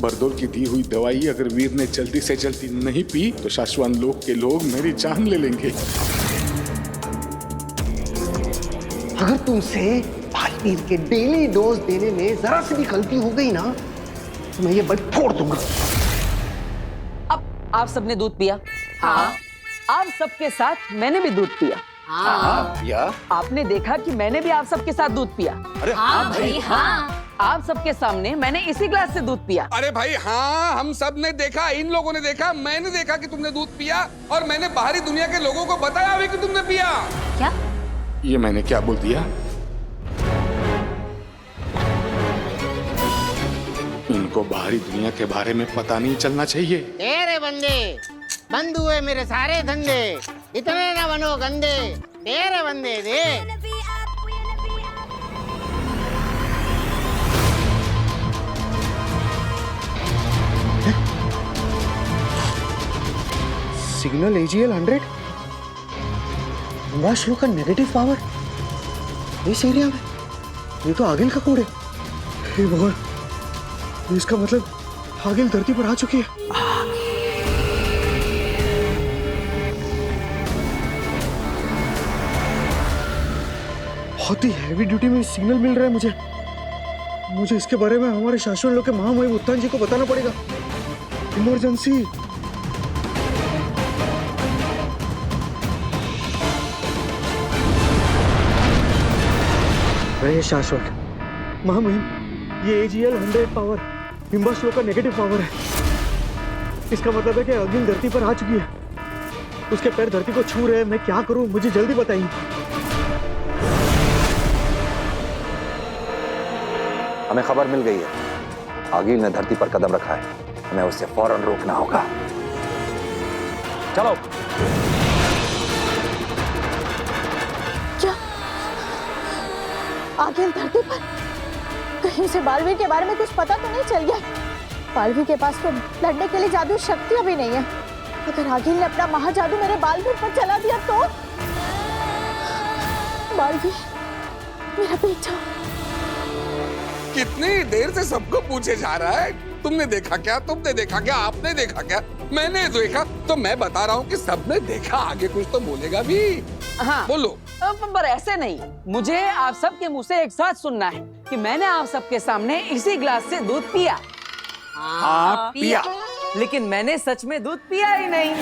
बरदोल की दी हुई दवाई अगर वीर ने जल्दी से जल्दी नहीं पी तो शाश्वत लोक के लोग मेरी जान ले लेंगे। अगर तुमसे भाईवीर के डेली डोज देने में जरा सी भी गलती हो गई ना तो मैं ये बल फोड़ दूंगा। अब आप सबने दूध पिया? हाँ। आप सबके साथ मैंने भी दूध पिया। हाँ पिया। आपने देखा कि मैंने भी आप सबके साथ दूध पिया। अरे हाँ भाई हाँ। आप सबके सामने मैंने इसी ग्लास से दूध पिया। अरे भाई हाँ, हम सब ने देखा, इन लोगों ने देखा, मैंने देखा कि तुमने दूध पिया और मैंने बाहरी दुनिया के लोगों को बताया भी कि तुमने पिया। क्या? ये मैंने क्या बोल दिया? इनको बाहरी दुनिया के बारे में पता नहीं चलना चाहिए। तेरे बंदे बंद हुए मेरे सारे धंधे, इतने ना बनो गंदे, तेरे बंदे दे। सिग्नल AGL 100 हिमाश्रू का नेगेटिव पावर इस एरिया में। ये तो आगिल का कोड है। हे भगवान, इसका मतलब आगिल धरती पर आ चुकी है। बहुत ही हैवी ड्यूटी में सिग्नल मिल रहा है मुझे इसके बारे में हमारे शाश्वत लोक के महामहिम उत्तान जी को बताना पड़ेगा। इमरजेंसी। अरे शाश्वत महामहिम, ये AGL 100 पावर हिम्बा श्लोक का नेगेटिव पावर है। इसका मतलब है कि अग्नि धरती पर आ चुकी है। उसके पैर धरती को छू रहे हैं। मैं क्या करूं, मुझे जल्दी बताइए। हमें खबर मिल गई है, आगिल ने धरती पर कदम रखा है, हमें उसे फौरन रोकना होगा। चलो। क्या आगिल धरती पर? कहीं से बालवीर के बारे में कुछ पता तो नहीं चल गया? बालवीर के पास तो लड़ने के लिए जादू शक्तियां भी नहीं है। अगर आगिल ने अपना महाजादू मेरे बालवीर पर चला दिया तो? बालवीर, मेरा बेटा। कितनी देर से सबको पूछे जा रहा है, तुमने देखा क्या, तुमने देखा क्या, आपने देखा क्या? मैंने देखा तो मैं बता रहा हूँ कि सबने देखा। आगे कुछ तो बोलेगा भी। हाँ बोलो। पर ऐसे नहीं, मुझे आप सबके मुंह से एक साथ सुनना है कि मैंने आप सबके सामने इसी ग्लास से दूध पिया। हाँ पिया। लेकिन मैंने सच में दूध पिया ही नहीं।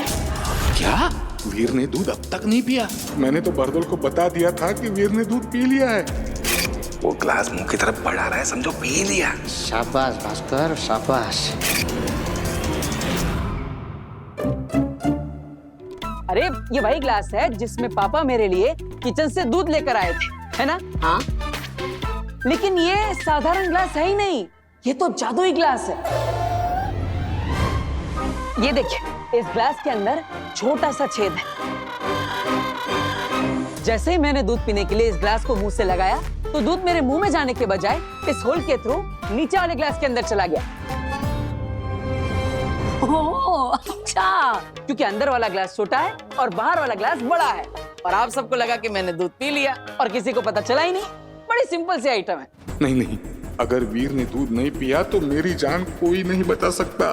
क्या? वीर ने दूध अब तक नहीं पिया? मैंने तो बरदोल को बता दिया था कि वीर ने दूध पी लिया है। वो ग्लास मुंह की तरफ बढ़ा रहा है, समझो पी लिया। शाबाश भास्कर, शाबाश। अरे ये वही ग्लास है जिसमें पापा मेरे लिए किचन से दूध लेकर आए थे, है ना? हाँ। लेकिन ये साधारण ग्लास है ही नहीं, ये तो जादुई ग्लास है। ये देखिए, इस ग्लास के अंदर छोटा सा छेद है। जैसे ही मैंने दूध पीने के लिए इस ग्लास को मुंह से लगाया तो दूध मेरे मुंह में जाने के बजाय इस होल के थ्रू नीचे वाले ग्लास के अंदर चला गया। ओह अच्छा। क्योंकि अंदर वाला ग्लास छोटा है और बाहर वाला ग्लास बड़ा है। और आप सबको लगा कि मैंने दूध पी लिया और किसी को पता चला ही नहीं। बड़ी सिंपल सी आइटम है। नहीं, अगर वीर ने दूध नहीं पिया तो मेरी जान कोई नहीं बचा सकता।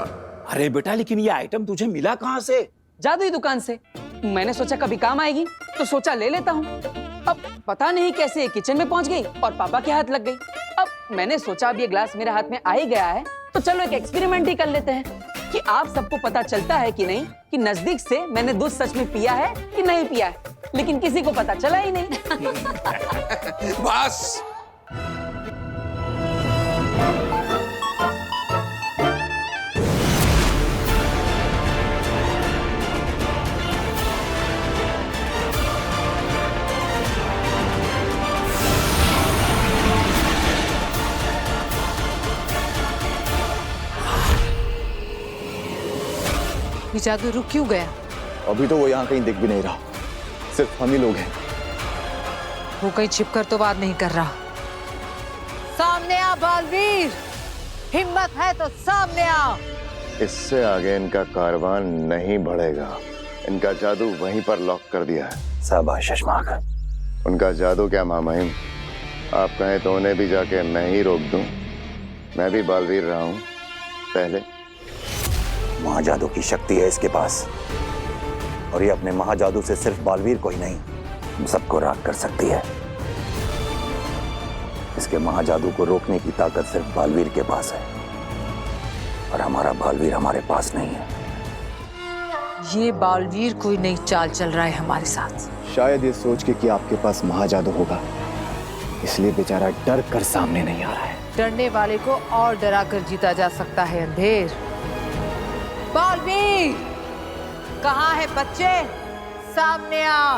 अरे बेटा, लेकिन ये आइटम तुझे मिला कहाँ से? जादुई दुकान से। मैंने सोचा कभी काम आएगी तो सोचा ले लेता हूँ। अब पता नहीं कैसे ये किचन में पहुंच गई और पापा के हाथ लग गई। अब मैंने सोचा अब ये ग्लास मेरे हाथ में आ ही गया है तो चलो एक एक्सपेरिमेंट ही कर लेते हैं कि आप सबको पता चलता है कि नहीं कि नजदीक से मैंने दूध सच में पिया है कि नहीं पिया है। लेकिन किसी को पता चला ही नहीं। बस। ये जादू रुक क्यों गया? अभी तो वो यहाँ कहीं दिख भी नहीं रहा, सिर्फ हम ही लोग हैं। वो कहीं छिपकर तो बात नहीं कर रहा। सामने आ बालवीर, हिम्मत है तो सामने आ। इससे आगे इनका कारवां नहीं बढ़ेगा। इनका जादू वहीं पर लॉक कर दिया है। शाबाश शशमाक। उनका जादू क्या महामहिम, आप कहें तो उन्हें भी जाके मैं ही रोक दूं। मैं भी बालवीर रहा हूं, पहले महाजादू की शक्ति है इसके पास, और ये अपने महाजादू से सिर्फ बालवीर को ही नहीं, हम सबको राख कर सकती है। इसके महाजादू को रोकने की ताकत सिर्फ बालवीर के पास है, और हमारा बालवीर हमारे पास नहीं है। ये बालवीर कोई नई चाल चल रहा है हमारे साथ। शायद ये सोच के कि आपके पास महाजादू होगा, इसलिए बेचारा डर कर सामने नहीं आ रहा है। डरने वाले को और डरा कर जीता जा सकता है अंधेर। बालवीर कहाँ है बच्चे? सामने आ।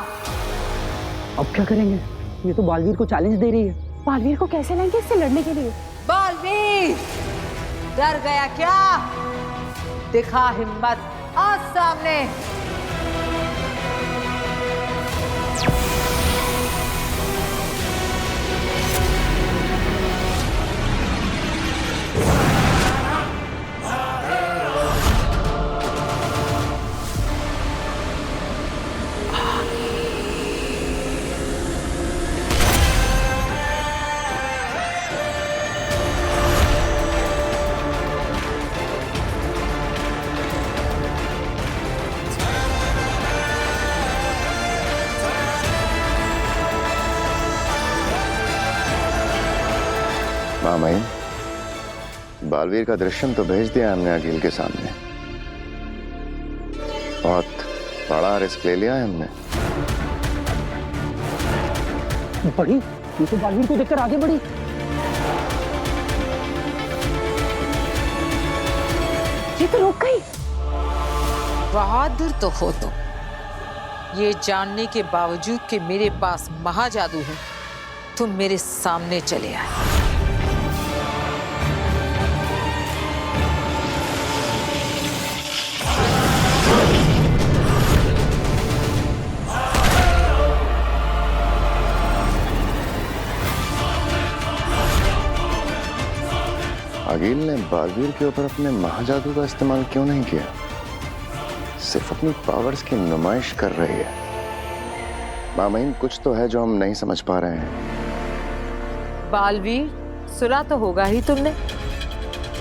अब क्या करेंगे? ये तो बालवीर को चैलेंज दे रही है। बालवीर को कैसे लाएंगे इससे लड़ने के लिए? बालवीर डर गया क्या? दिखा हिम्मत, आ सामने। मामाइन, बालवीर का दृश्यम तो भेज दिया हमने अखिल के सामने। बहुत बड़ा रिस्क ले लिया है हमने। बढ़ी, ये तो बालवीर को देखकर आगे बढ़ी। ये तो रुक गई। बहादुर तो हो तुम, ये जानने के बावजूद कि मेरे पास महाजादू है, तुम मेरे सामने चले आए। अगील ने बालवीर के ऊपर अपने महाजादू का इस्तेमाल क्यों नहीं किया? सिर्फ अपनी पावर्स की नुमाइश कर रही है। मामाइन, कुछ तो है जो हम नहीं समझ पा रहे हैं। बालवीर, सुना तो होगा ही तुमने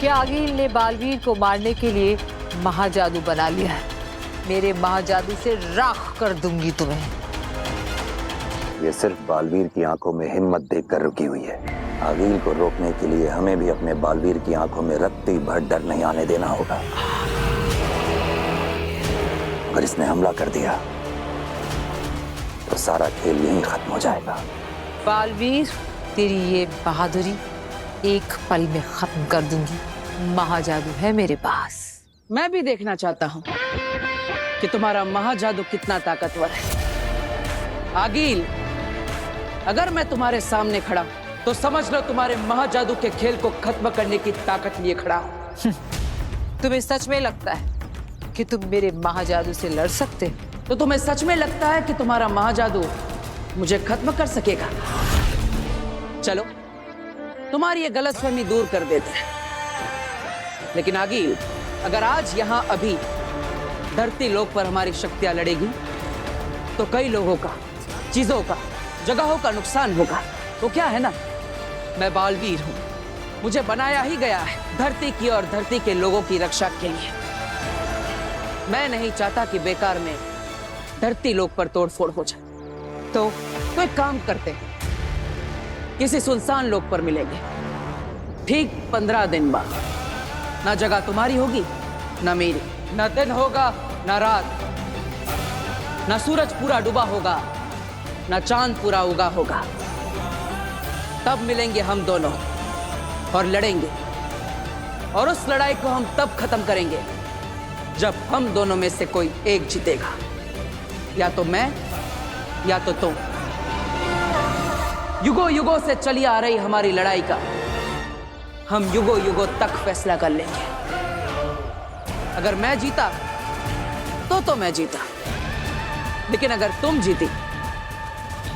कि अगील ने बालवीर को मारने के लिए महाजादू बना लिया है। मेरे महाजादू से राख कर दूंगी तुम्हें। ये सिर्फ बालवीर की आंखों में हिम्मत देखकर रुकी हुई है। आगील को रोकने के लिए हमें भी अपने बालवीर की आंखों में रत्ती भर डर नहीं आने देना होगा। अगर इसने हमला कर दिया तो सारा खेल यहीं खत्म हो जाएगा। बालवीर, तेरी ये बहादुरी एक पल में खत्म कर दूंगी। महाजादू है मेरे पास। मैं भी देखना चाहता हूँ कि तुम्हारा महाजादू कितना ताकतवर है। आगील, अगर मैं तुम्हारे सामने खड़ा तो समझ लो तुम्हारे महाजादू के खेल को खत्म करने की ताकत लिए खड़ा हूं। तुम्हें सच में लगता है कि तुम मेरे महाजादू से लड़ सकते? तो तुम्हें सच में लगता है कि तुम्हारा महाजादू मुझे खत्म कर सकेगा? चलो, तुम्हारी ये गलतफहमी दूर कर देते हैं। लेकिन आगील, अगर आज यहां अभी धरती लोक पर हमारी शक्तियां लड़ेगी तो कई लोगों का, चीजों का, जगहों का नुकसान होगा। तो क्या है ना, मैं बालवीर हूं, मुझे बनाया ही गया है धरती की और धरती के लोगों की रक्षा के लिए। मैं नहीं चाहता कि बेकार में धरती लोक पर तोड़फोड़ हो जाए। तो एक काम करते हैं, किसी सुनसान लोक पर मिलेंगे ठीक 15 दिन बाद। ना जगह तुम्हारी होगी ना मेरी, ना दिन होगा ना रात, ना सूरज पूरा डूबा होगा ना चांद पूरा उगा होगा। तब मिलेंगे हम दोनों और लड़ेंगे, और उस लड़ाई को हम तब खत्म करेंगे जब हम दोनों में से कोई एक जीतेगा। या तो मैं या तो तुम। युगों युगों से चली आ रही हमारी लड़ाई का हम युगों युगों तक फैसला कर लेंगे। अगर मैं जीता तो मैं जीता, लेकिन अगर तुम जीती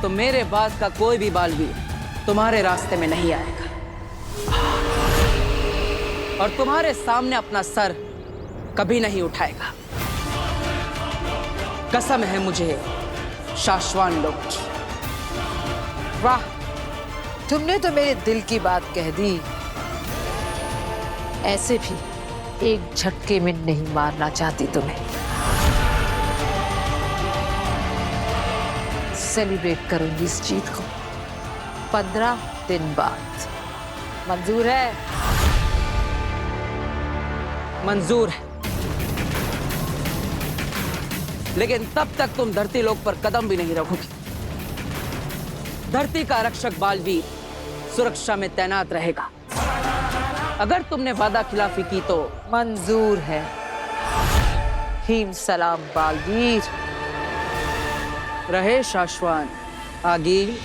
तो मेरे बाद का कोई भी बालवीर तुम्हारे रास्ते में नहीं आएगा और तुम्हारे सामने अपना सर कभी नहीं उठाएगा। कसम है मुझे शाश्वान लोक की। वाह, तुमने तो मेरे दिल की बात कह दी। ऐसे भी एक झटके में नहीं मारना चाहती तुम्हें। सेलिब्रेट करूंगी इस जीत को 15 दिन बाद। मंजूर है? मंजूर है, लेकिन तब तक तुम धरती लोक पर कदम भी नहीं रखोगी। धरती का रक्षक बालवीर सुरक्षा में तैनात रहेगा। अगर तुमने वादा खिलाफी की तो मंजूर है। हिम सलाम बालवीर। रहे शाश्वान आगील।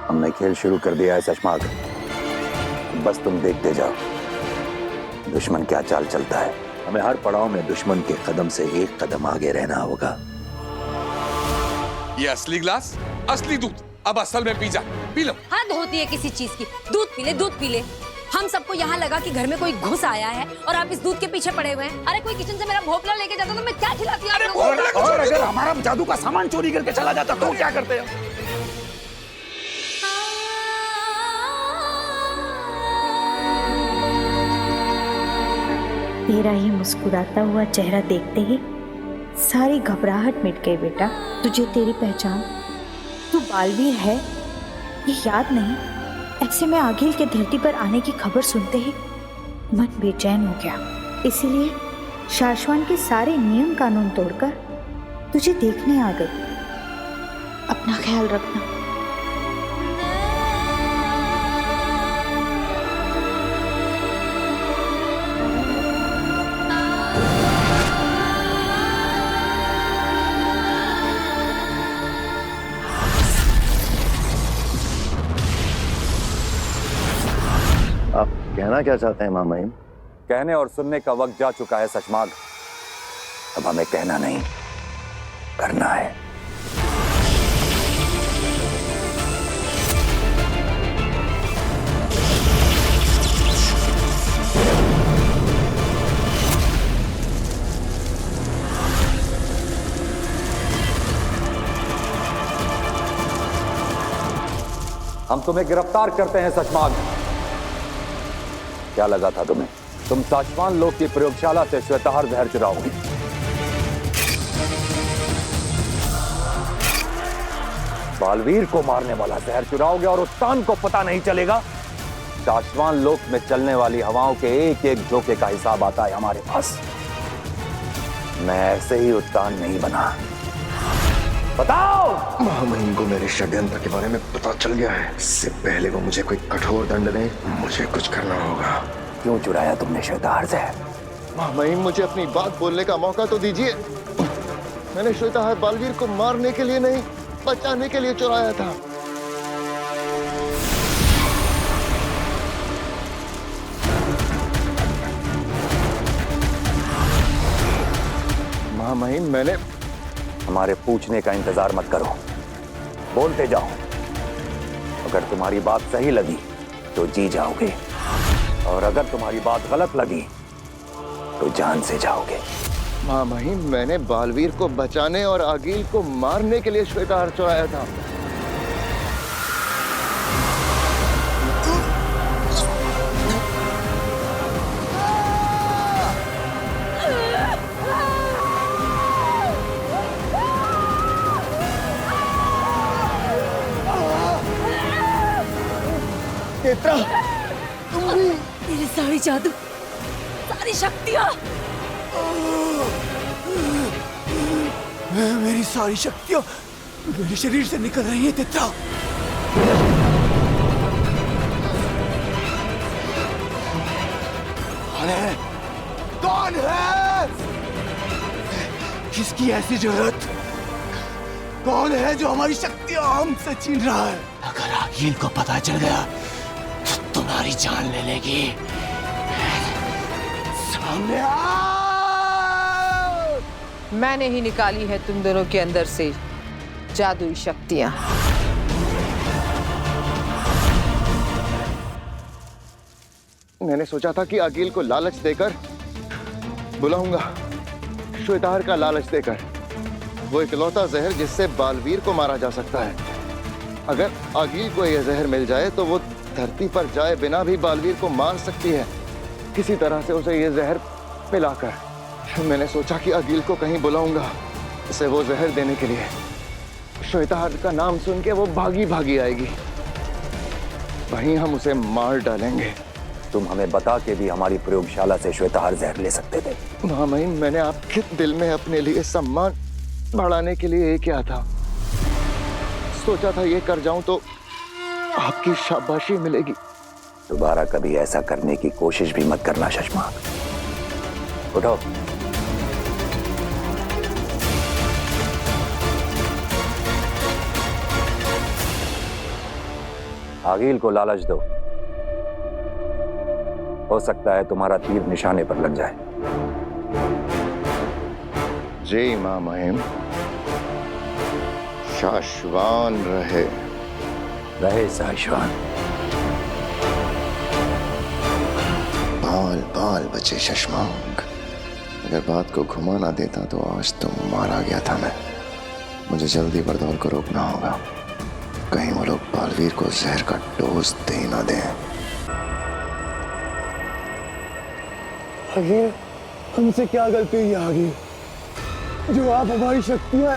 हमने खेल शुरू कर दिया है चश्माग, बस तुम देखते जाओ दुश्मन क्या चाल चलता है। हमें हर पड़ाव में दुश्मन के कदम से एक कदम आगे रहना होगा। ये असली ग्लास, असली दूध, अब असल में पी जा, पी लो। हद होती है किसी चीज की। दूध पी ले, दूध पी ले। हम सबको यहाँ लगा कि घर में कोई घुस आया है और आप इस दूध के पीछे पड़े हुए हैं। अरे कोई किचन से मेरा भोपला लेके जाता तो मैं क्या खिलाती आप लोगों को? और अगर हमारा जादू का सामान चोरी करके चला जाता तो क्या करते हैं? तेरा ही मुस्कुराता हुआ चेहरा देखते ही सारी घबराहट मिट गई बेटा। तुझे तेरी पहचान, तू बालवीर है, ये याद नहीं? ऐसे में आगिल के धरती पर आने की खबर सुनते ही मन बेचैन हो गया। इसीलिए शाश्वान के सारे नियम कानून तोड़कर तुझे देखने आ गई। अपना ख्याल रखना। आप कहना क्या चाहते हैं मामाइन? कहने और सुनने का वक्त जा चुका है सचमाग। अब हमें कहना नहीं, करना है। हम तुम्हें गिरफ्तार करते हैं सचमाग। क्या लगा था तुम्हें? तुम साचवान लोक की प्रयोगशाला से श्वेताहार जहर चुराओगे। बालवीर को मारने वाला जहर चुराओगे और उत्तान को पता नहीं चलेगा। साचवान लोक में चलने वाली हवाओं के एक एक झोंके का हिसाब आता है हमारे पास। मैं ऐसे ही उत्तान नहीं बना। बताओ। मामाइन को मेरे षड्यंत्र के बारे में पता चल गया है। इससे पहले वो मुझे कोई कठोर दंड दे, मुझे कुछ करना होगा। क्यों चुराया तुमने श्वेताहार जहर? मामाइन मुझे अपनी बात बोलने का मौका तो दीजिए। मैंने श्वेताहार बालवीर को मारने के लिए नहीं, बचाने के लिए चुराया था। मामाइन मैंने हमारे पूछने का इंतजार मत करो, बोलते जाओ। अगर तुम्हारी बात सही लगी तो जी जाओगे, और अगर तुम्हारी बात गलत लगी तो जान से जाओगे। मामाइन मैंने बालवीर को बचाने और आगिल को मारने के लिए श्वेताहार चुराया था। तेरी सारी जादू, सारी शक्तियाँ। मेरी सारी शक्तियाँ मेरे शरीर से निकल रही है तेत्रा। कौन है? कौन है? किसकी ऐसी जरूरत? कौन है जो हमारी शक्तियाँ हमसे छीन रहा है? अगर आगिल को पता चल गया तो तुम्हारी जान ले लेगी। सामने आ! मैंने ही निकाली है तुम दोनों के अंदर से जादुई शक्तियां। मैंने सोचा था कि अकील को लालच देकर बुलाऊंगा, श्वेताहार का लालच देकर। वो इकलौता जहर जिससे बालवीर को मारा जा सकता है। अगर अकील को यह जहर मिल जाए तो वो धरती पर जाए बिना भी बालवीर को मार सकती है, किसी तरह से उसे यह जहर पिलाकर। मैंने सोचा कि अकील को कहीं बुलाऊंगा उसे वो जहर देने के लिए। श्वेताहार का नाम सुन के वो भागी भागी आएगी, वहीं हम उसे मार डालेंगे। तुम हमें बता के भी हमारी प्रयोगशाला से श्वेताहार जहर ले सकते थे। महामहिम, मैंने आपके दिल में अपने लिए सम्मान बढ़ाने के लिए ये किया था। सोचा था ये कर जाऊं तो आपकी शाबाशी मिलेगी। दोबारा कभी ऐसा करने की कोशिश भी मत करना शशमाक। उठो। आगिल को लालच दो, हो सकता है तुम्हारा तीर निशाने पर लग जाए। जय मां महिम, शाश्वान रहे। रहे शाश्वान। बाल बाल बचे शशमाक। अगर बात को घुमा ना देता तो आज तो मारा गया था मैं। मुझे जल्दी बरदौल को रोकना होगा, कहीं वो लोग बालवीर को जहर का डोज दे ना दें। आगे हमसे क्या गलती हुई आगे जो आप हमारी शक्तियां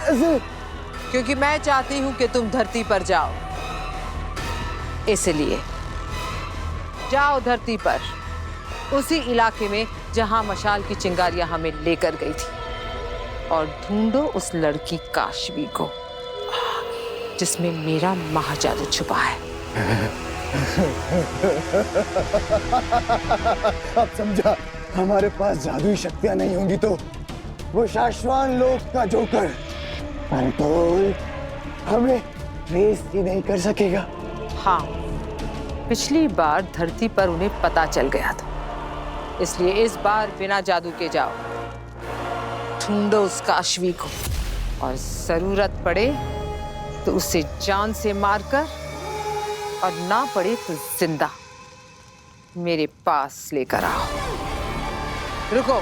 ऐसे? क्योंकि मैं चाहती हूं कि तुम धरती पर जाओ, इसलिए जाओ धरती पर, उसी इलाके में जहां मशाल की चिंगारियां हमें लेकर गई थी, और ढूंढो उस लड़की काशवी को जिसमें मेरा महाजादू छुपा है। अब समझा, हमारे पास जादुई शक्तियां नहीं होंगी तो वो शाश्वान लोक का जोकर बरदौल हमें रेस ही नहीं कर सकेगा। हाँ, पिछली बार धरती पर उन्हें पता चल गया था, इसलिए इस बार बिना जादू के जाओ, ढूंढो उस काशवी को, और जरूरत पड़े तो उसे जान से मारकर, और ना पड़े तो जिंदा मेरे पास लेकर आओ। रुको,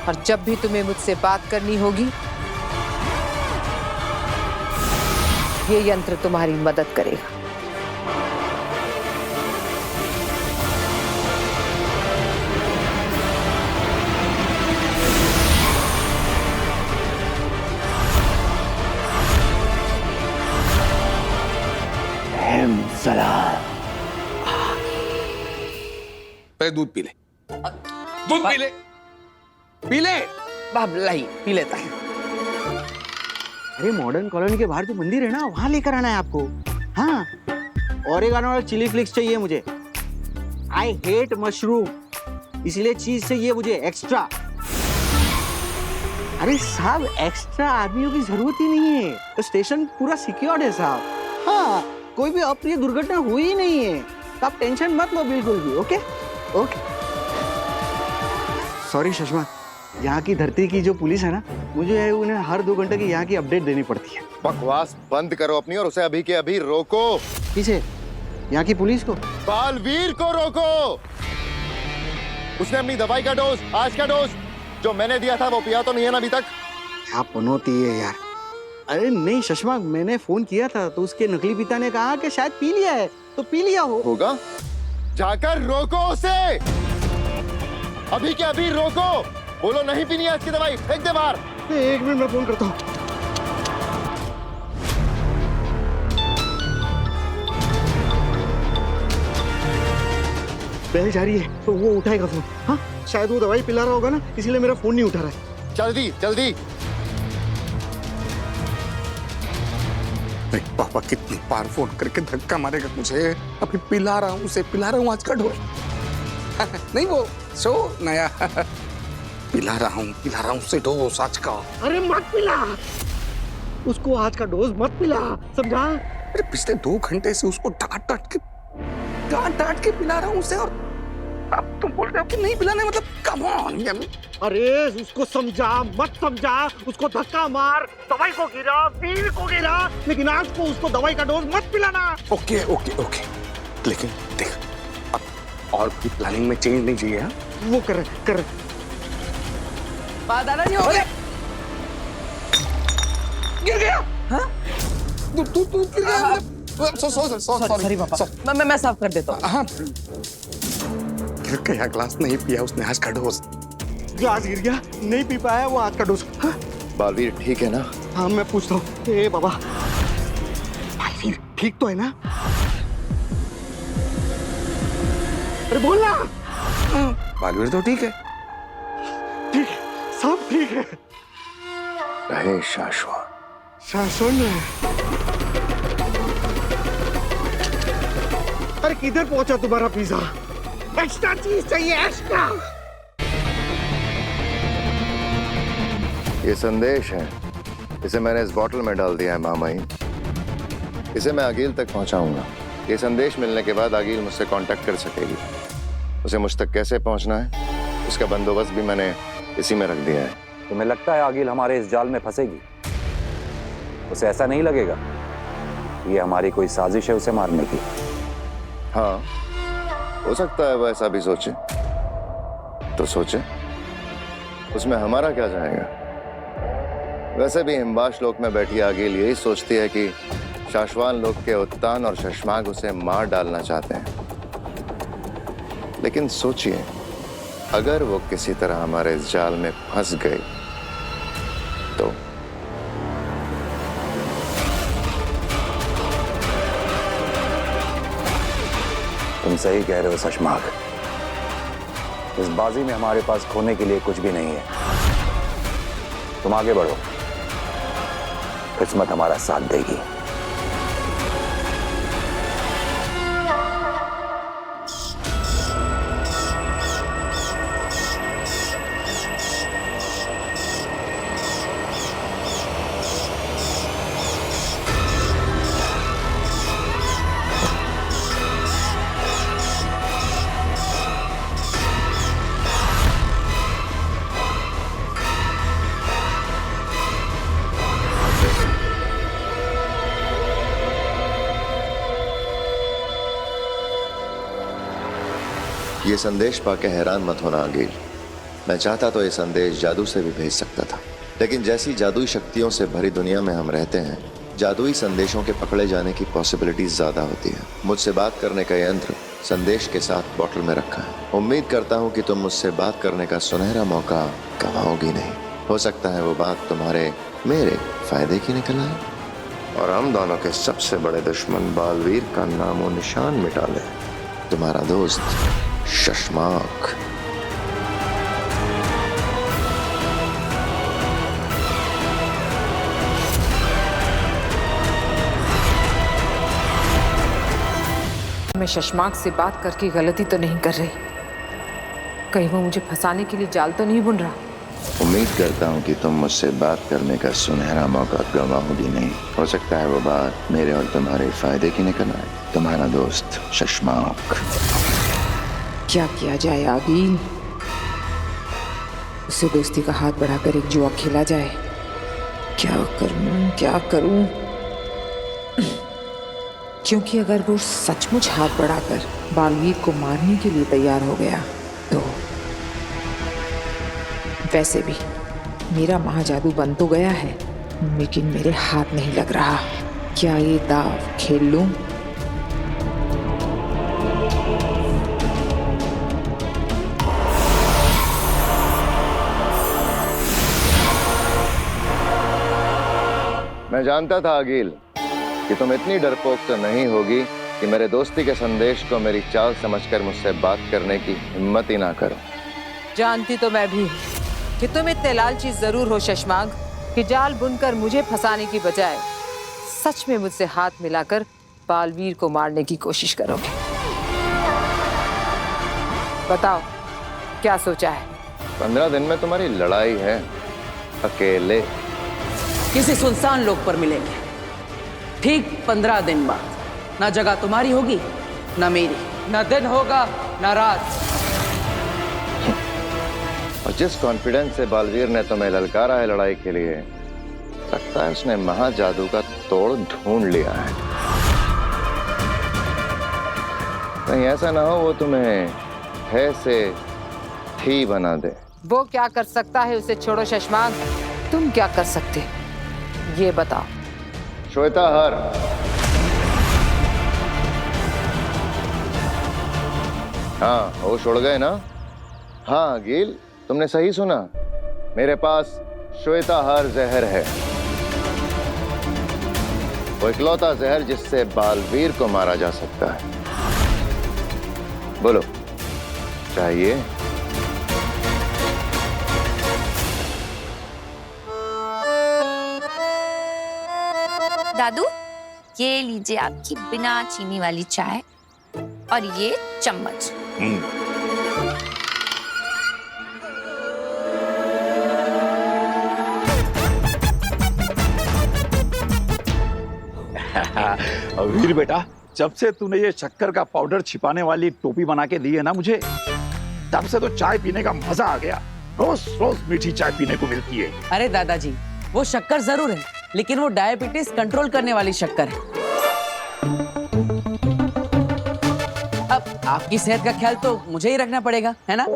और जब भी तुम्हें मुझसे बात करनी होगी, ये यंत्र तुम्हारी मदद करेगा। पे दूध पी ले, दूध पी ले, पी ले। बाबलाई पी लेता है। अरे मॉडर्न कॉलोनी के बाहर जो मंदिर है ना, वहां लेकर आना है आपको। हाँ, ओरेगानो और चिली फ्लिक्स चाहिए मुझे। आई हेट मशरूम, इसलिए चीज चाहिए मुझे एक्स्ट्रा। अरे साहब, एक्स्ट्रा आदमियों की जरूरत ही नहीं है, तो स्टेशन पूरा सिक्योर्ड है साहब। हाँ, कोई भी अप्रिय दुर्घटना हुई ही नहीं है, तो आप टेंशन मत लो बिल्कुल भी। Okay okay. सॉरी सुषमा, यहाँ की धरती की जो पुलिस है ना, मुझे उन्हें हर 2 घंटे की यहाँ की अपडेट देनी पड़ती है। बकवास बंद करो अपनी और उसे अभी के अभी रोको। किसे? यहाँ की पुलिस को? बालवीर को रोको। उसने अपनी दवाई का डोज, आज का डोज जो मैंने दिया था वो पिया तो नहीं है ना अभी तक? क्या पनौती है यार। अरे नहीं सुषमा, मैंने फोन किया था तो उसके नकली पिता ने कहा कि शायद पी लिया है, तो पी लिया होगा। जाकर रोको उसे, अभी के अभी रोको। बोलो नहीं पीनी है आज की दवाई, फेंक दे बाहर। 1 मिनट में फोन करता हूँ। बेल जा रही है तो वो उठाएगा फोन। हाँ, शायद वो दवाई पिला रहा होगा ना, इसीलिए मेरा फोन नहीं उठा रहा है। जल्दी जल्दी। पापा कितनी बार फोन करके धक्का मारेगा मुझे। अभी पिला रहा हूँ उसे, पिला रहा हूँ आज का डोज। नहीं वो सो नया पिला रहा हूँ उसे डोज आज का। अरे मत पिला उसको, आज का डोज मत पिला, समझा? अरे पिछले 2 घंटे से उसको डांट डांट के पिला रहा हूँ उसे, और अब तुम बोल रहे हो कि नहीं पिलाने, मतलब कम ऑन यम्मी। अरे उसको समझा मत समझा, उसको धक्का मार, दवाई को गिरा, वीर को गिरा, लेकिन आज को उसको दवाई का डोज मत पिलाना। ओके ओके ओके लेकिन देख, अब और भी प्लानिंग में चेंज नहीं चाहिए। हाँ? वो कर दादाजी हो गए। गिर गया। हाँ? तू गिर गया। सॉरी पापा। मैं साफ कर देता हूँ। हाँ, गिर गया, ग्लास नहीं पिया उसने आज का डोज। ग्लास गिर गया, नहीं पी पाया वो आज का डोज। हाँ? बालवीर ठीक है ना? हाँ मैं पूछता हूँ। ए बाबा, बालवीर ठीक तो है ना? अरे बोलना। बालवीर तो ठीक है। ठीक, सब ठीक है। रहे शाश्वत। शासन है। अरे किधर पहुंचा तुम्हारा पिज्जा? एक्स्ट्रा चीज चाहिए, एक्स्ट्रा। ये संदेश है, इसे मैंने इस बोतल में डाल दिया है मामाई। इसे मैं आगिल तक पहुंचाऊंगा। ये संदेश मिलने के बाद आगिल मुझसे कांटेक्ट कर सकेगी। उसे मुझ तक कैसे पहुंचना है उसका बंदोबस्त भी मैंने इसी में रख दिया है। तुम्हें लगता है आगिल हमारे इस जाल में फंसेगी? उसे ऐसा नहीं लगेगा ये हमारी कोई साजिश है उसे मारने की? हाँ, हो सकता है वो ऐसा भी सोचे, तो सोचे, उसमें हमारा क्या जाएगा। वैसे भी हिमवाश लोक में बैठी आगिल यही सोचती है कि शाश्वान लोक के उत्तान और शशमाग उसे मार डालना चाहते हैं। लेकिन सोचिए, अगर वो किसी तरह हमारे इस जाल में फंस गए तो तुम सही कह रहे हो शशमाग। इस बाजी में हमारे पास खोने के लिए कुछ भी नहीं है। तुम आगे बढ़ो, किस्मत हमारा साथ देगी। ये संदेश पाके हैरान मत होना आगिल। मैं चाहता तो ये संदेश जादू से भी भेज सकता था, लेकिन जैसी जादुई शक्तियों से भरी दुनिया में हम रहते हैं, जादुई संदेशों के पकड़े जाने की पॉसिबिलिटीज ज्यादा होती है। मुझसे बात करने का यंत्र संदेश के साथ बोतल में रखा है। उम्मीद करता हूँ कि तुम मुझसे बात करने का सुनहरा मौका गंवाओगी नहीं। हो सकता है वो बात तुम्हारे मेरे फायदे की निकल आए और हम दोनों के सबसे बड़े दुश्मन बालवीर का नामो निशान मिटा ले। तुम्हारा दोस्त शशमाक। मैं शशमाक से बात करके गलती तो नहीं कर रही? कहीं वो मुझे फंसाने के लिए जाल तो नहीं बुन रहा? उम्मीद करता हूँ कि तुम मुझसे बात करने का सुनहरा मौका गंवाओगी नहीं। हो सकता है वो बात मेरे और तुम्हारे फायदे की निकल आए। तुम्हारा दोस्त शशमाक। क्या किया जाए आगिल? उसे दोस्ती का हाथ बढ़ाकर एक जुआ खेला जाए। क्या करूं? क्योंकि अगर वो सचमुच हाथ बढ़ाकर बालवीर को मारने के लिए तैयार हो गया तो वैसे भी मेरा महाजादू बन तो गया है, लेकिन मेरे हाथ नहीं लग रहा। क्या ये दाव खेल लूं? मैं जानता था आगिल कि तुम इतनी डरपोक तो नहीं होगी कि मेरे दोस्ती के संदेश को मेरी चाल समझकर मुझसे बात करने की हिम्मत ही ना करो। जानती तो मैं भी हूँ कि तुम इतने लालची जरूर हो शशमाग कि जाल बुनकर मुझे फंसाने की बजाय सच में मुझसे हाथ मिलाकर बालवीर को मारने की कोशिश करोगे। बताओ क्या सोचा है? 15 दिन में तुम्हारी लड़ाई है, अकेले। किसी सुनसान लोक पर मिलेंगे, ठीक 15 दिन बाद। ना जगह तुम्हारी होगी ना मेरी, ना दिन होगा ना रात। और जिस कॉन्फिडेंस से बालवीर ने तुम्हें ललकारा है लड़ाई के लिए, लगता है उसने महाजादू का तोड़ ढूंढ लिया है। कहीं ऐसा ना हो वो तुम्हें है से ही बना दे। वो क्या कर सकता है उसे छोड़ो शशमांक, तुम क्या कर सकते ये बताओ। श्वेता हर, हाँ होश उड़ गए ना? हाँ गिल, तुमने सही सुना, मेरे पास श्वेता हर जहर है, वो इकलौता जहर जिससे बालवीर को मारा जा सकता है। बोलो चाहिए? दादू, ये लीजिए आपकी बिना चीनी वाली चाय और ये चम्मच। वीर बेटा, जब से तूने ये शक्कर का पाउडर छिपाने वाली टोपी बना के दी है ना मुझे, तब से तो चाय पीने का मजा आ गया। रोज रोज मीठी चाय पीने को मिलती है। अरे दादाजी, वो शक्कर जरूर है, लेकिन वो डायबिटीज कंट्रोल करने वाली शक्कर है। अब आपकी सेहत का ख्याल तो मुझे ही रखना पड़ेगा, है ना?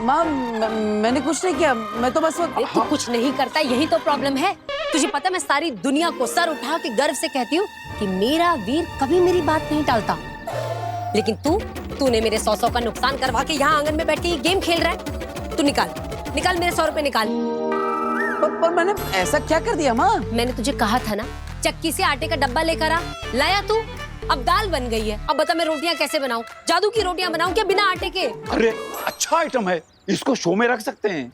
माँ, मैंने कुछ नहीं किया, मैं तो बस तू कुछ नहीं करता, यही तो प्रॉब्लम है। तुझे पता, मैं सारी दुनिया को सर उठा के गर्व से कहती हूँ कि मेरा वीर कभी मेरी बात नहीं टालता, लेकिन तूने मेरे 100 का नुकसान करवा के यहाँ आंगन में बैठ के ये गेम खेल रहा है। तू निकाल मेरे 100 रुपए निकाल। पर मैंने ऐसा क्या कर दिया माँ? मैंने तुझे कहा था ना, चक्की से आटे का डब्बा लेकर आ, लाया तू? अब दाल बन गई है, अब बता मैं रोटियां कैसे बनाऊं? जादू की रोटियां बनाऊं क्या बिना आटे के? अरे अच्छा आइटम है, इसको शो में रख सकते हैं।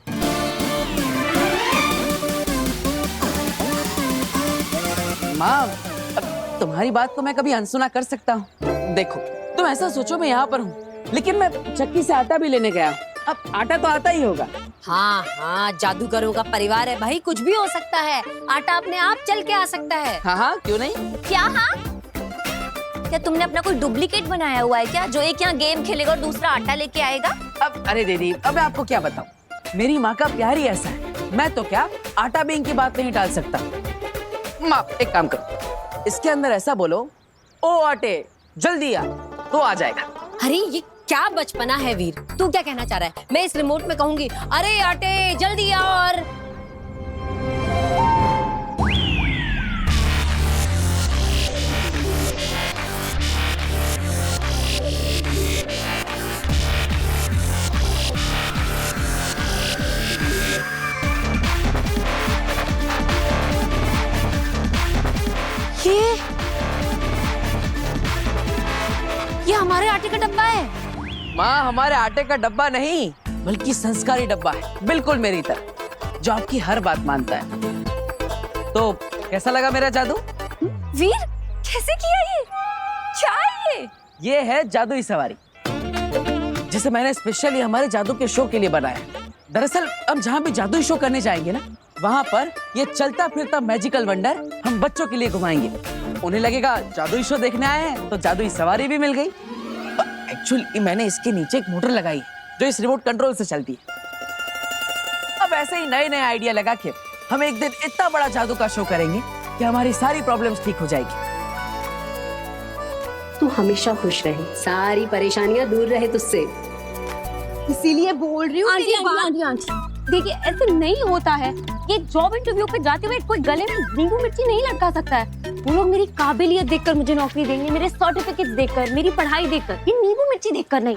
माँ, अब तुम्हारी बात को मैं कभी अनसुना कर सकता हूँ? देखो, तुम ऐसा सोचो मैं यहाँ पर हूँ, लेकिन मैं चक्की से आटा भी लेने गया हूँ। अब आटा तो आता ही होगा। हाँ, जादूगरों का परिवार है भाई, कुछ भी हो सकता है। आटा अपने आप चल के आ सकता है। हाँ, क्यों नहीं? क्या हाँ? क्या तुमने अपना कोई डुप्लीकेट बनाया हुआ है क्या, जो एक यहाँ गेम खेलेगा और दूसरा आटा लेके आएगा? अब अरे दीदी, अब मैं आपको क्या बताऊं, मेरी माँ का प्यार ही ऐसा है। मैं तो क्या आटा बेंक की बात नहीं टाल सकता। माँ, एक काम करो, इसके अंदर ऐसा बोलो, ओ आटे जल्दी आ, तो आ जाएगा। अरे ये क्या बचपना है वीर, तू क्या कहना चाह रहा है? मैं इस रिमोट में कहूंगी, अरे आटे जल्दी आ, और ये हमारे आटे का डब्बा है। माँ, हमारे आटे का डब्बा नहीं, बल्कि संस्कारी डब्बा है, बिल्कुल मेरी तरह, जो आपकी हर बात मानता है। तो कैसा लगा मेरा जादू? वीर, कैसे किया ये? क्या है ये है जादुई सवारी, जिसे मैंने स्पेशली हमारे जादू के शो के लिए बनाया। दरअसल हम जहाँ भी जादुई शो करने जाएंगे ना, वहाँ पर ये चलता फिरता मैजिकल वंडर हम बच्चों के लिए घुमाएंगे। उन्हें लगेगा जादुई शो देखने आए हैं, तो जादुई सवारी भी मिल गई। एक्चुअली मैंने इसके नीचे एक मोटर लगाई जो इस रिमोट कंट्रोल से चलती है। अब ऐसे ही नए नए आइडिया लगा के हम एक दिन इतना बड़ा जादू का शो करेंगे कि हमारी सारी प्रॉब्लम्स ठीक हो जाएगी। तू हमेशा खुश रहे, सारी परेशानियां दूर रहे तुझसे, इसीलिए बोल रही हूँ। आंटी, देखिए, ऐसे नहीं होता है। ये जॉब इंटरव्यू पे जाते हुए कोई गले में नींबू मिर्ची नहीं लटका सकता है। वो लोग मेरी काबिलियत देखकर मुझे नौकरी देंगे, मेरे सर्टिफिकेट देखकर, मेरी पढ़ाई देखकर, ये नींबू मिर्ची देखकर नहीं।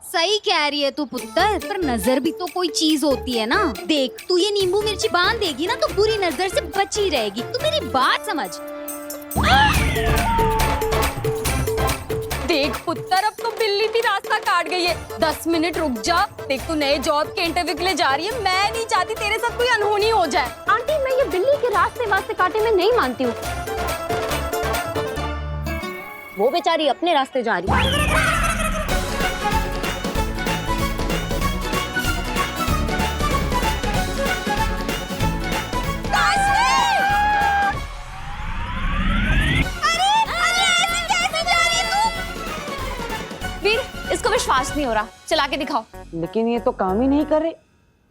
सही कह रही है तू पुत्र, पर नजर भी तो कोई चीज होती है ना। देख, तू ये नींबू मिर्ची बांध देगी ना तो बुरी नजर से बची रहेगी। तू मेरी बात समझ। देख पुत्र, अब तो बिल्ली भी रास्ता काट गई है। 10 मिनट रुक जा। देख, तू नए जॉब के इंटरव्यू के लिए जा रही है। मैं नहीं चाहती तेरे साथ कोई अनहोनी हो जाए। आंटी, मैं ये बिल्ली के रास्ते काटे में नहीं मानती हूँ। वो बेचारी अपने रास्ते जा रही है। काशवी! हो रहा, चला के दिखाओ। लेकिन ये तो काम ही नहीं कर रहे।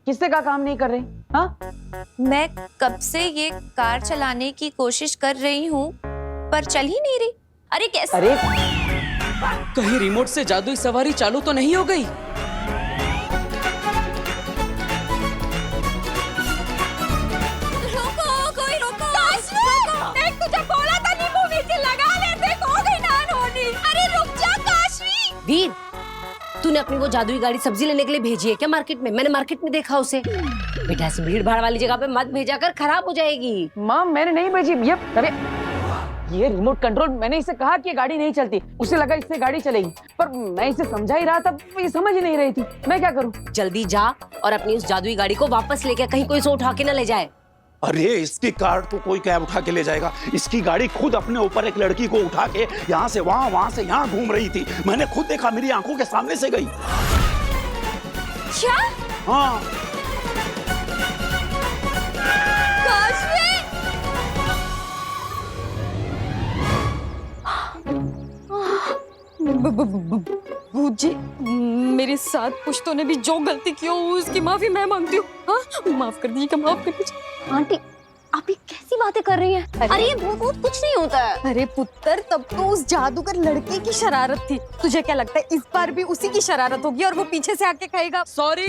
किससे का काम नहीं कर रहे? हाँ, मैं कब से ये कार चलाने की कोशिश कर रही हूँ पर चल ही नहीं रही। अरे कैसे? अरे कहीं रिमोट से जादुई सवारी चालू तो नहीं हो गई? रोको, कोई रोको। देख, तुझे बोला था नींबू मिर्ची लगा ले, देख हो गई नान होनी। अरे रुक जा काशवी। वीर, तूने अपनी वो जादुई गाड़ी सब्जी लेने के लिए भेजी है क्या मार्केट में? मैंने मार्केट में देखा उसे। बेटा ऐसे भीड़ भाड़ वाली जगह पे मत भेजा कर, खराब हो जाएगी। माँ मैंने नहीं भेजी। ये रिमोट कंट्रोल, मैंने इसे कहा कि ये गाड़ी नहीं चलती, उसे लगा इससे गाड़ी चलेगी, पर मैं इसे समझा ही रहा था, ये समझ ही नहीं रही थी। मैं क्या करूं? जल्दी जा और अपनी उस जादुई गाड़ी को वापस लेके, कहीं कोई इसे उठा के न ले जाए। अरे इसकी कार तो कोई कैब उठा के ले जाएगा। इसकी गाड़ी खुद अपने ऊपर एक लड़की को उठा के यहाँ से वहाँ, वहाँ से यहाँ घूम रही थी। मैंने खुद देखा, मेरी आंखों के सामने से गई। क्या? हाँ। भूत जी, मेरे साथ पुश्तों ने भी जो गलती की हो उसकी माफी मैं मांगती हूँ। हाँ, माफ कर दीजिएगा, माफ कर दीजिए। आंटी, आप ये कैसी बातें कर रही हैं? अरे ये भूत कुछ नहीं होता है। अरे पुत्र, तब तो उस जादूगर लड़के की शरारत थी। तुझे क्या लगता है इस बार भी उसी की शरारत होगी और वो पीछे से आके कहेगा सॉरी?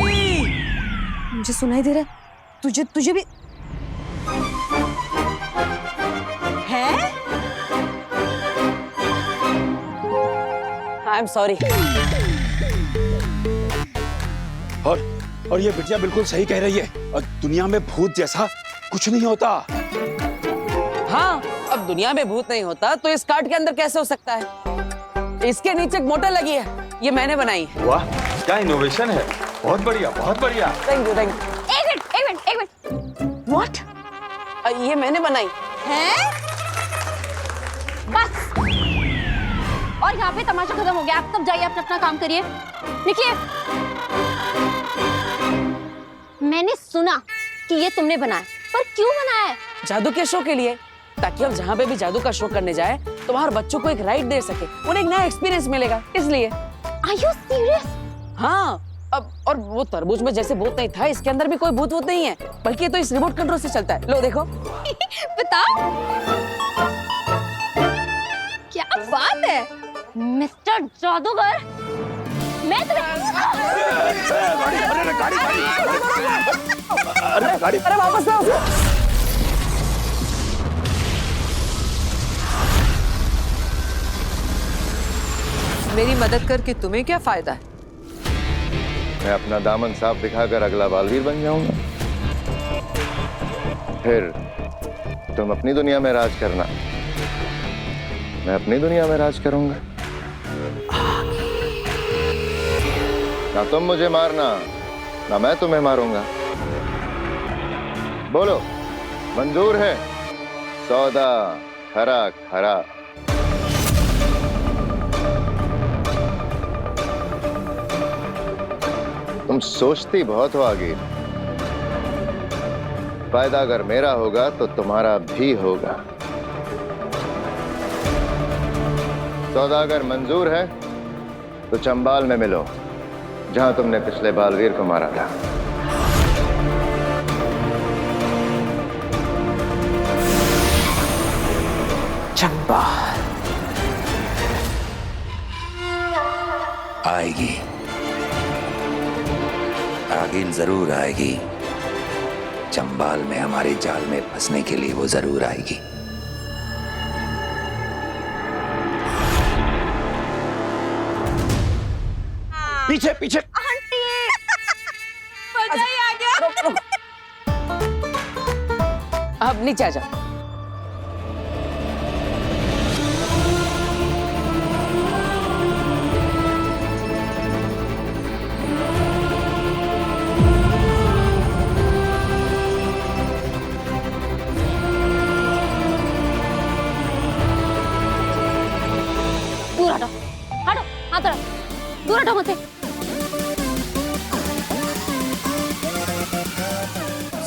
मुझे सुनाई दे रहा है, तुझे भी है? I am sorry. और ये बिटिया बिल्कुल सही कह रही है। और दुनिया में भूत जैसा कुछ नहीं होता। हाँ, अब दुनिया में भूत नहीं होता तो इस कार्ड के अंदर कैसे हो सकता है? इसके नीचे एक मोटर लगी है, ये मैंने बनाई है। वाह, क्या इनोवेशन है। बहुत बढ़िया, बहुत बढ़िया। Thank you, thank you. एक मिनट। व्हाट? ये मैंने बनाई है? बस, और यहाँ पे तमाशा खत्म हो गया। आप सब जाइए, अपना काम करिए, निकलिए। मैंने सुना कि ये तुमने बनाया, पर क्यों बनाया है? जादू के शो के लिए, ताकि हम जहाँ पे भी जादू का शो करने जाए तो वहाँ बच्चों को एक राइड दे सके, उन्हें एक नया एक्सपीरियंस मिलेगा, इसलिए। Are you serious? हाँ, अब और वो तरबूज में जैसे भूत नहीं था, इसके अंदर भी कोई भूत नहीं है, बल्कि ये तो इस रिमोट कंट्रोल से चलता है। लो देखो। बताओ, क्या बात है मिस्टर जादूगर। मैं अरे वापस आओ। मेरी मदद करके तुम्हें क्या फायदा है? मैं अपना दामन साफ दिखाकर अगला बालवीर बन जाऊंगा। फिर तुम अपनी दुनिया में राज करना, मैं अपनी दुनिया में राज करूंगा। ना तुम मुझे मारना, ना मैं तुम्हें मारूंगा। बोलो, मंजूर है? सौदा खरा खरा। तुम सोचती बहुत हो आगे। फायदा अगर मेरा होगा तो तुम्हारा भी होगा। सौदा अगर मंजूर है तो चंबाल में मिलो, जहां तुमने पिछले बालवीर को मारा था। चंबाल आएगी, आगिल जरूर आएगी। चंबाल में हमारे जाल में फंसने के लिए वो जरूर आएगी। पीछे पीछे। आंटी, मजा ही आ गया। अब नीचे आ जाओ। दूर हटो, हटो, हाथ हटो, दूर हटो मुझसे।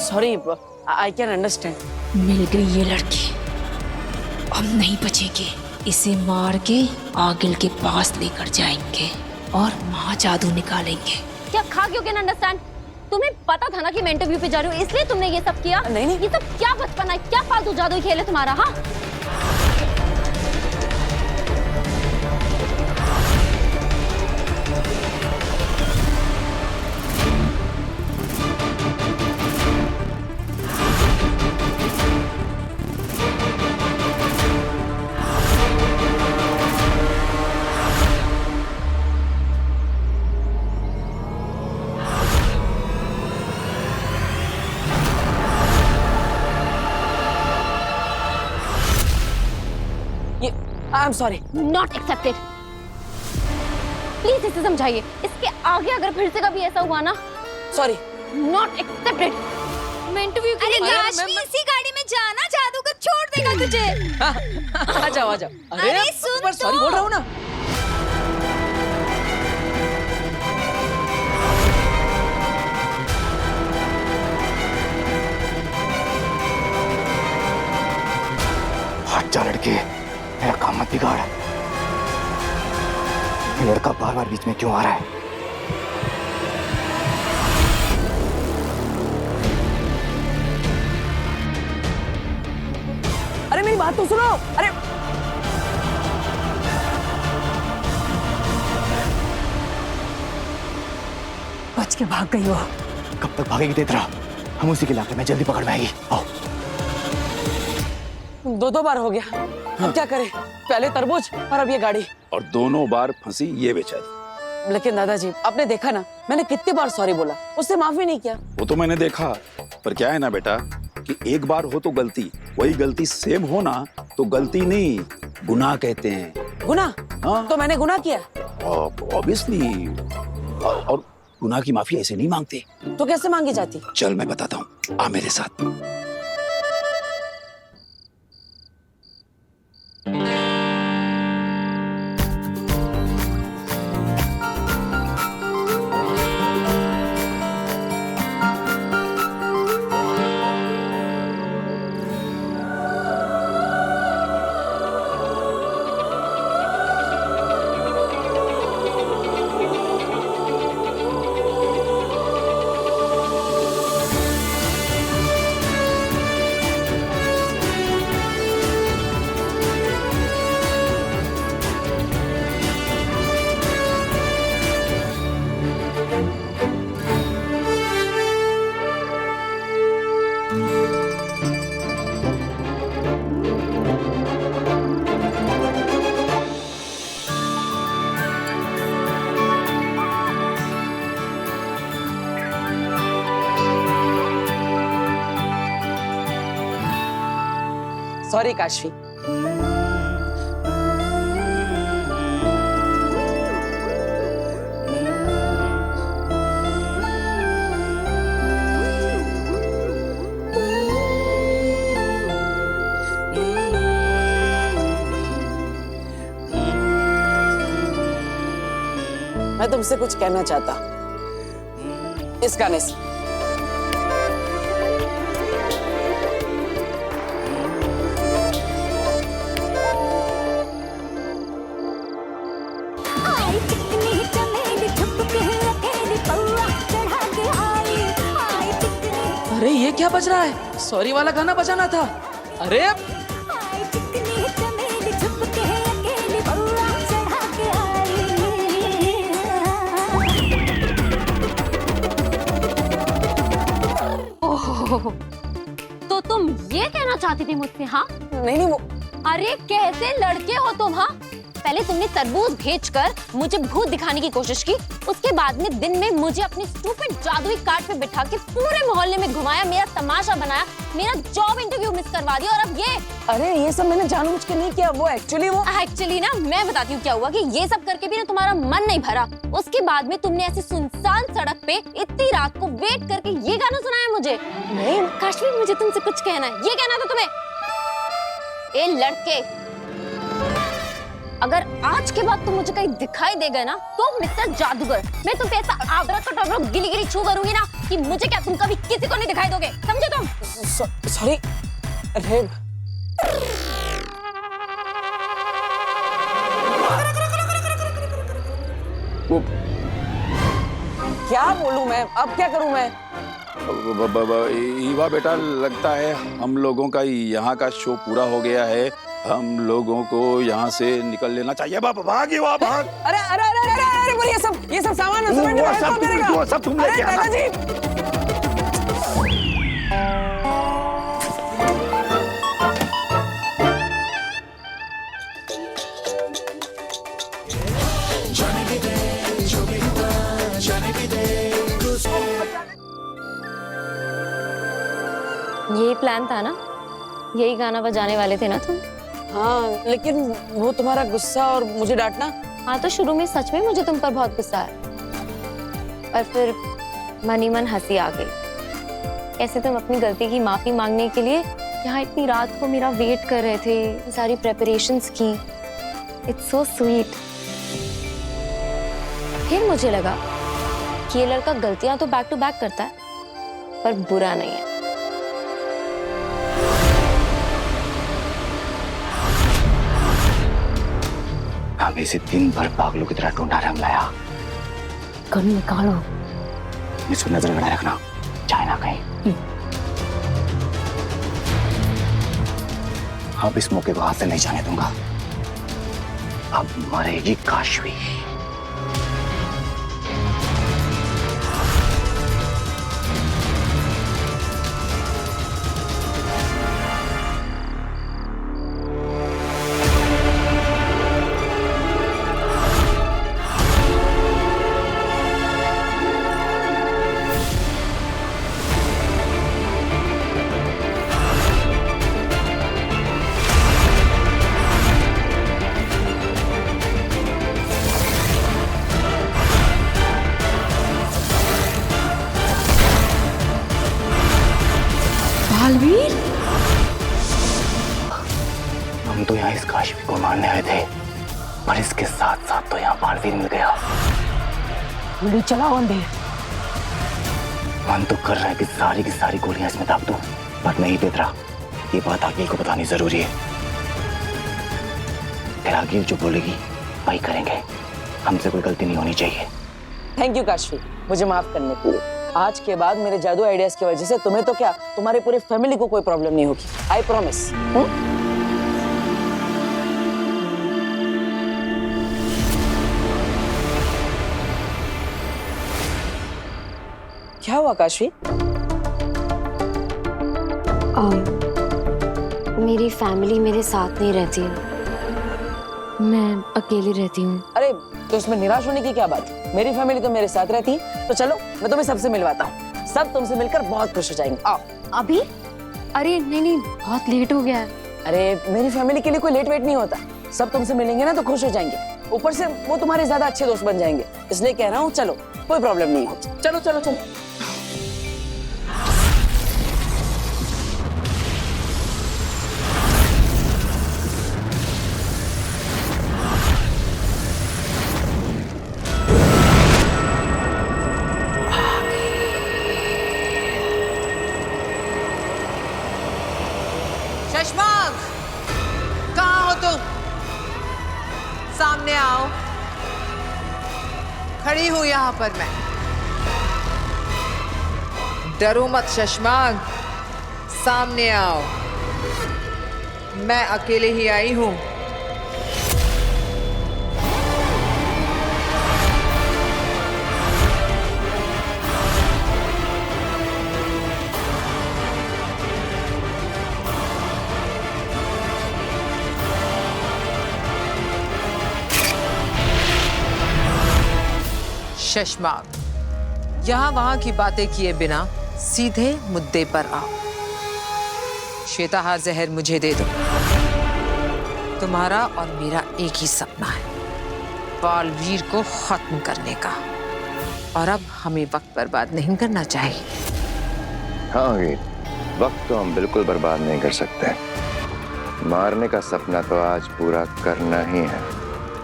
Sorry, I can understand. मिल गई ये लड़की, अब नहीं बचेगी। इसे मार के आगिल के पास लेकर जाएंगे और महा जादू निकालेंगे। क्या खा क्यों कैन अंडरस्टैंड? तुम्हें पता था ना कि मैं इंटरव्यू पे जा रही हूँ, इसलिए तुमने ये सब किया? नहीं। ये सब क्या बचपन है, क्या फालतू जादू खेल है तुम्हारा? हाँ, I am sorry. Not accepted. Please इसे समझाइए, इसके आगे अगर फिर से कभी ऐसा हुआ ना, सॉरी। Not accepted. मैं इंटरव्यू के लिए काश्मी, इसी गाड़ी में जाना, जादूगर छोड़ देगा तुझे। आ जाओ। अरे सुन तो। सॉरी बोल रहा हूँ ना। हट जा लड़के, मेरा काम मत बिगाड़। ये लड़का बार बार बीच में क्यों आ रहा है? अरे मेरी बात तो सुनो। अरे बच के भाग गई वो। कब तक भागेगी तेरा? हम उसी के इलाके में जल्दी पकड़ में आएगी। आओ। दो बार हो गया, अब क्या करें? पहले तरबूज और अब ये गाड़ी। और दोनों बार फंसी ये बेचारी। लेकिन दादाजी, आपने देखा ना, मैंने कितनी बार सॉरी बोला, उससे माफी नहीं किया। वो तो मैंने देखा, पर क्या है ना बेटा कि एक बार हो तो गलती, वही गलती सेम हो ना तो गलती नहीं, गुनाह कहते हैं। गुनाह? हाँ। तो मैंने गुनाह किया? ऑब्वियसली। और गुनाह की माफी ऐसे नहीं मांगते। तो कैसे मांगी जाती? चल मैं बताता हूँ, आ मेरे साथ। सॉरी काशवी। मैं तुमसे कुछ कहना चाहता इस गाने से। अरे ये क्या बज रहा है? सॉरी वाला गाना बजाना था। अरे तो तुम ये कहना चाहती थी मुझसे? हाँ नहीं वो। अरे कैसे लड़के हो तुम? हाँ, पहले तुमने तरबूज भेजकर मुझे भूत दिखाने की कोशिश की, उसके बाद में दिन में मुझे अपनी स्टूपिड जादुई कार्ड पे बिठा के पूरे मोहल्ले में घुमाया, मेरा तमाशा बनाया, मेरा जॉब इंटरव्यू मिस करवा दिया, और अब ये। अरे ये सब मैंने जानबूझ के नहीं किया, वो एक्चुअली ना मैं बताती हूँ क्या हुआ कि ये सब करके भी ना तुम्हारा मन नहीं भरा। उसके बाद में तुमने ऐसे सुनसान सड़क पे इतनी रात को वेट करके ये गाना सुनाया मुझे। नहीं काश्मीर, मुझे तुमसे कुछ कहना है। ये कहना था तुम्हें? ए लड़के, अगर आज के बाद तुम मुझे कहीं दिखाई देगा ना तो मिस्टर जादूगर, मैं तुम पे ऐसा आबरा गिली गिली छू करूंगी ना कि मुझे क्या तुम कभी किसी को नहीं दिखाई दोगे, समझे तुम? सॉरी। अरे वो क्या बोलूं मैं, अब क्या करूं मैं? ईवा बेटा, लगता है हम लोगों का यहाँ का शो पूरा हो गया है। हम लोगों को यहाँ से निकल लेना चाहिए। भाग ईवा, भाग। अरे अरे अरे अरे अरे बोल, ये सब सामान सब तुम लेके आना। यही प्लान था ना, यही गाना बजाने वाले थे ना तुम? हाँ, लेकिन वो तुम्हारा गुस्सा और मुझे डांटना। हाँ, तो शुरू में सच में मुझे तुम पर बहुत गुस्सा आया, और फिर मन ही मन हंसी आ गई। कैसे तुम अपनी गलती की माफी मांगने के लिए यहाँ इतनी रात को मेरा वेट कर रहे थे, सारी प्रेपरेशंस की। It's so sweet. फिर मुझे लगा कि ये लड़का गलतियां तो बैक टू बैक करता है, पर बुरा नहीं है। हमें इसे दिन भर पागलों की तरह ढूंढा रंगलाया। गन निकालो। इसको नजर लगाए रखना, चाहे ना कहीं। अब इस मौके को हाथ से नहीं जाने दूंगा। अब मरेगी काशवी। बालवीर, हम तो यहाँ इस काशवी को मारने आए थे, पर इसके साथ साथ तो यहाँ बालवीर मिल गया। गोली चलाओ अंधेर। मन तो कर रहा है कि सारी की सारी गोलियां इसमें दाग दूं, पर नहीं बेतरा। ये बात आगिल को बतानी जरूरी है। फिर आगिल जो बोलेगी वही करेंगे। हमसे कोई गलती नहीं होनी चाहिए। थैंक यू काशवी, मुझे माफ करने के लिए। आज के बाद मेरे जादू आइडियाज की वजह से तुम्हें तो क्या, तुम्हारे पूरे फैमिली को कोई प्रॉब्लम नहीं होगी। I promise. क्या हुआ काशवी? मेरी फैमिली मेरे साथ नहीं रहती है, मैं अकेली रहती हूँ। अरे तो इसमें निराश होने की क्या बात है? मेरी फैमिली तो मेरे साथ रहती है। तो चलो मैं तुम्हें सबसे मिलवाता हूँ, सब तुमसे मिलकर बहुत खुश हो जाएंगे। आओ। अभी? अरे नहीं नहीं, बहुत लेट हो गया है। अरे मेरी फैमिली के लिए कोई लेट वेट नहीं होता, सब तुमसे मिलेंगे ना तो खुश हो जाएंगे। ऊपर से वो तुम्हारे ज्यादा अच्छे दोस्त बन जाएंगे, इसलिए कह रहा हूँ चलो, कोई प्रॉब्लम नहीं है। चलो चलो चलो। शशमांक, कहाँ हो तुम? सामने आओ। खड़ी हूं यहाँ पर मैं। डरो मत शशमांक, सामने आओ। मैं अकेले ही आई हूं। शशमांक, यहाँ वहां की बातें किए बिना सीधे मुद्दे पर आओ। श्वेताहार जहर मुझे दे दो। तुम्हारा और मेरा एक ही सपना है, बालवीर को खत्म करने का, और अब हमें वक्त बर्बाद नहीं करना चाहिए। हाँ वीर, वक्त तो हम बिल्कुल बर्बाद नहीं कर सकते। मारने का सपना तो आज पूरा करना ही है।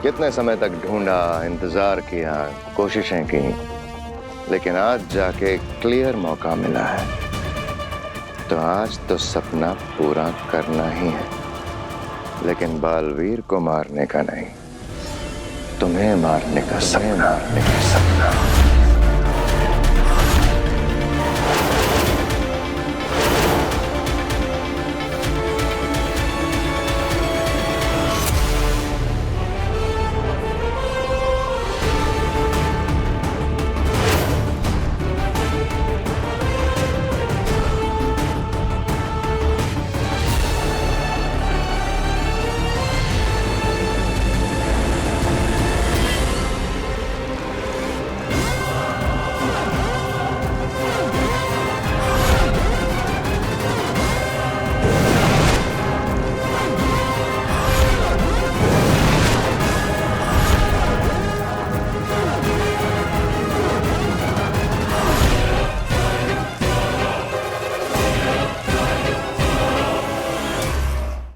कितने समय तक ढूंढा, इंतजार किया, कोशिशें की, लेकिन आज जाके क्लियर मौका मिला है, तो आज तो सपना पूरा करना ही है। लेकिन बालवीर को मारने का नहीं, तुम्हें मारने का सपना।